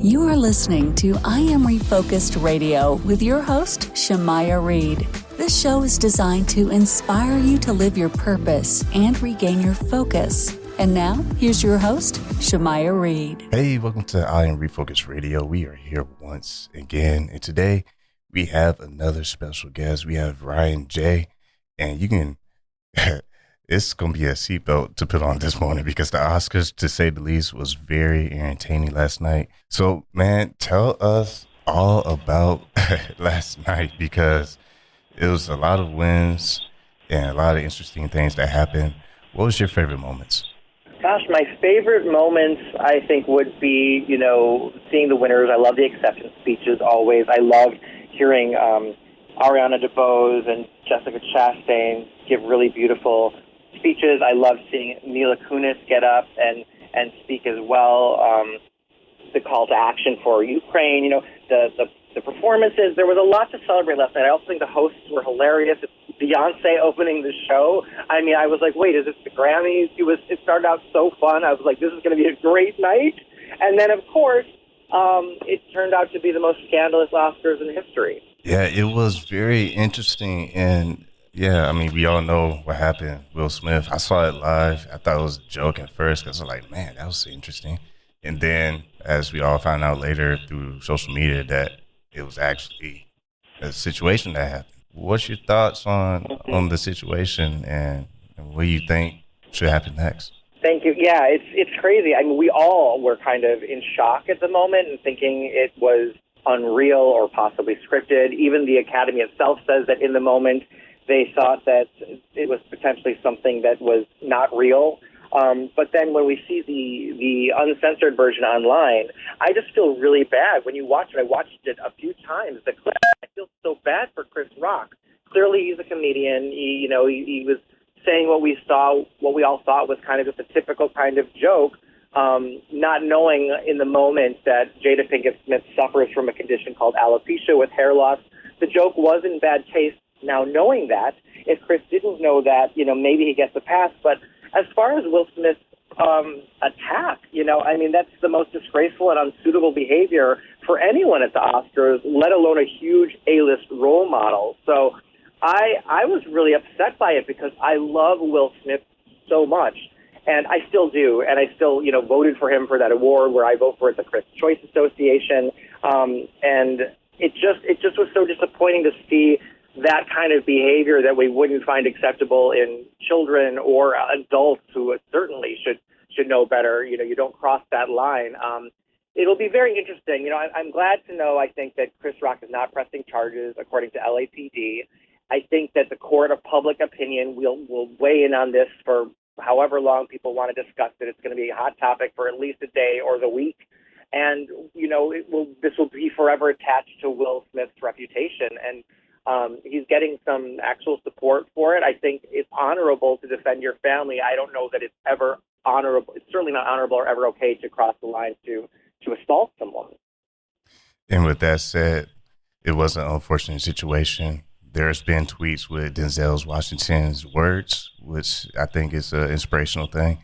You are listening to I Am Refocused Radio with your host, Shamaya Reed. This show is designed to inspire you to live your purpose and regain your focus. And now, here's your host, Shamaya Reed. Hey, welcome to I Am Refocused Radio. We are here once again, and today we have another special guest. We have Ryan J, and you can, it's going to be a seatbelt to put on this morning because the Oscars, to say the least, was very entertaining last night. So, man, tell us all about last night because it was a lot of wins and a lot of interesting things that happened. What was your favorite moments? Gosh, my favorite moments, I think, would be, seeing the winners. I love the acceptance speeches always. I loved hearing Ariana DeBose and Jessica Chastain give really beautiful speeches. I loved seeing Mila Kunis get up and speak as well. The call to action for Ukraine, the performances. There was a lot to celebrate last night. I also think the hosts were hilarious. Beyonce opening the show. I mean, I was like, wait, is this the Grammys? It started out so fun. I was like, this is going to be a great night. And then, of course, it turned out to be the most scandalous Oscars in history. Yeah, it was very interesting. And yeah, I mean, we all know what happened. Will Smith, I saw it live. I thought it was a joke at first because I was like, man, that was interesting. And then as we all found out later through social media that it was actually a situation that happened. What's your thoughts on the situation and what do you think should happen next? Thank you. Yeah, it's crazy. I mean, we all were kind of in shock at the moment and thinking it was unreal or possibly scripted. Even the Academy itself says that in the moment they thought that it was potentially something that was not real. But then when we see the uncensored version online, I just feel really bad. When you watch it, I watched it a few times. The clip, I feel so bad for Chris Rock. Clearly, he's a comedian. He was saying what we all thought was kind of just a typical kind of joke, not knowing in the moment that Jada Pinkett Smith suffers from a condition called alopecia with hair loss. The joke was in bad taste. Now knowing that, if Chris didn't know that, maybe he gets a pass. But as far as Will Smith's attack, that's the most disgraceful and unsuitable behavior for anyone at the Oscars, let alone a huge A-list role model. So I was really upset by it because I love Will Smith so much, and I still do, and I still, voted for him for that award where I vote for the Critics Choice Association, and it just was so disappointing to see that kind of behavior that we wouldn't find acceptable in children or adults who certainly should know better. You don't cross that line. It'll be very interesting. I'm glad to know, I think, that Chris Rock is not pressing charges according to LAPD. I think that the court of public opinion will weigh in on this for however long people want to discuss it. It's going to be a hot topic for at least a day or the week. And, this will be forever attached to Will Smith's reputation. And he's getting some actual support for it. I think it's honorable to defend your family. I don't know that it's ever honorable. It's certainly not honorable or ever okay to cross the line to assault someone. And with that said, it was an unfortunate situation. There's been tweets with Denzel Washington's words, which I think is an inspirational thing.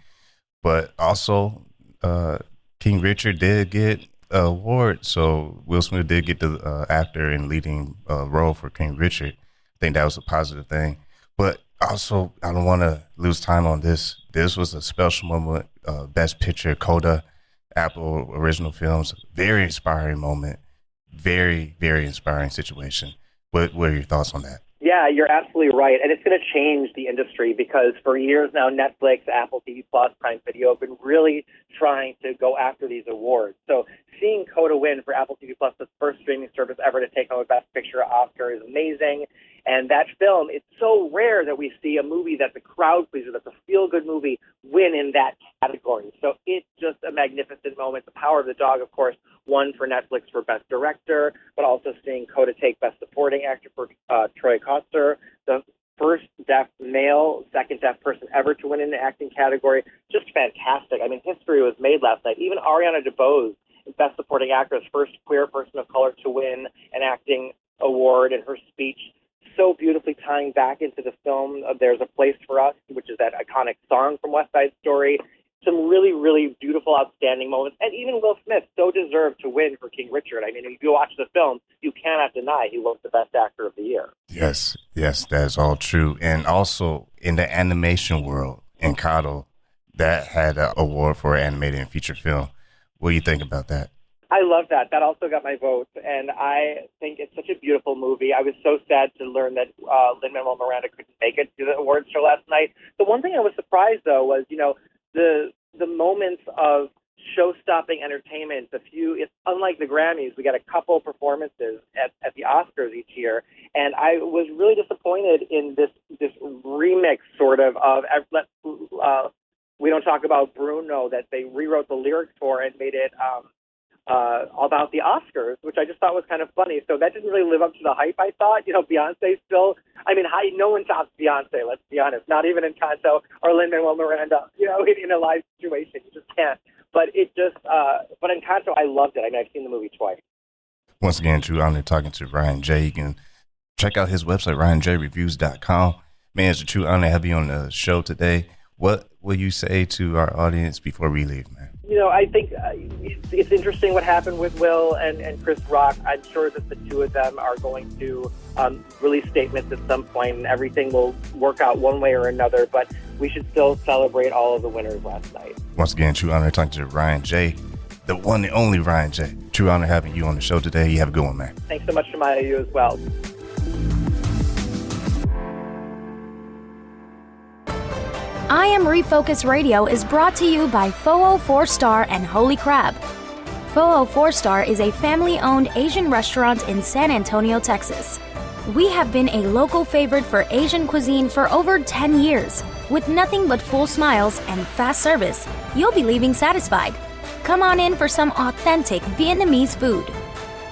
But also, King Richard did get an award. So Will Smith did get the actor in leading role for King Richard. I think that was a positive thing. But also, I don't want to lose time on this. This was a special moment. Best Picture, CODA, Apple Original Films. Very inspiring moment. Very, very inspiring situation. What are your thoughts on that? Yeah, you're absolutely right. And it's going to change the industry because for years now, Netflix, Apple TV Plus, Prime Video have been really trying to go after these awards. So seeing CODA win for Apple TV Plus, the first streaming service ever to take home a Best Picture Oscar, is amazing. And that film, it's so rare that we see a movie that's a crowd pleaser, that's a feel-good movie, win in that category. So it's just a magnificent moment. The Power of the Dog, of course, won for Netflix for Best Director, but also seeing CODA take Best Supporting Actor for Troy Kotsur, the first deaf male, second deaf person ever to win in the acting category. Just fantastic. I mean, history was made last night. Even Ariana DeBose, Best Supporting Actress, first queer person of color to win an acting award, in her speech so beautifully tying back into the film There's a Place for Us, which is that iconic song from West Side Story. some really, really beautiful, outstanding moments. And even Will Smith so deserved to win for King Richard. I mean, if you watch the film, you cannot deny he was the best actor of the year. Yes, that's all true. And also in the animation world, in CODA, that had an award for animated and feature film. What do you think about that? I love that. That also got my vote, and I think it's such a beautiful movie. I was so sad to learn that Lin-Manuel Miranda couldn't make it to the awards show last night. The one thing I was surprised, though, was, the moments of show-stopping entertainment. It's unlike the Grammys. We got a couple performances at the Oscars each year, and I was really disappointed in this remix sort of We Don't Talk About Bruno that they rewrote the lyrics for and made it about the Oscars, which I just thought was kind of funny. So that didn't really live up to the hype, I thought. Beyonce still, no one tops Beyonce, let's be honest, not even in Encanto or Lin-Manuel Miranda, in a live situation. You just can't. But but Encanto, I loved it. I've seen the movie twice. Once again, true honor talking to Ryan J. You can check out his website, ryanjreviews.com. Man, it's a true honor to have you on the show today. What will you say to our audience before we leave, man? I think it's interesting what happened with Will and Chris Rock. I'm sure that the two of them are going to release statements at some point, and everything will work out one way or another. But we should still celebrate all of the winners last night. Once again, true honor talking to Ryan J., the one and only Ryan J. True honor having you on the show today. You have a good one, man. Thanks so much, Shemaya. You as well. I Am Refocused Radio is brought to you by Foo 4 Star and Holy Crab. Foo 4 Star is a family-owned Asian restaurant in San Antonio, Texas. We have been a local favorite for Asian cuisine for over 10 years. With nothing but full smiles and fast service, you'll be leaving satisfied. Come on in for some authentic Vietnamese food.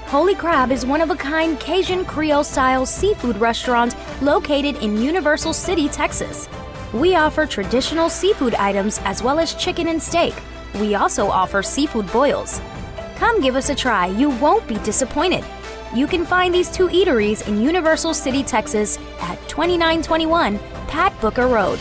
Holy Crab is one-of-a-kind Cajun Creole-style seafood restaurant located in Universal City, Texas. We offer traditional seafood items as well as chicken and steak. We also offer seafood boils. Come give us a try. You won't be disappointed. You can find these two eateries in Universal City, Texas at 2921 Pat Booker Road.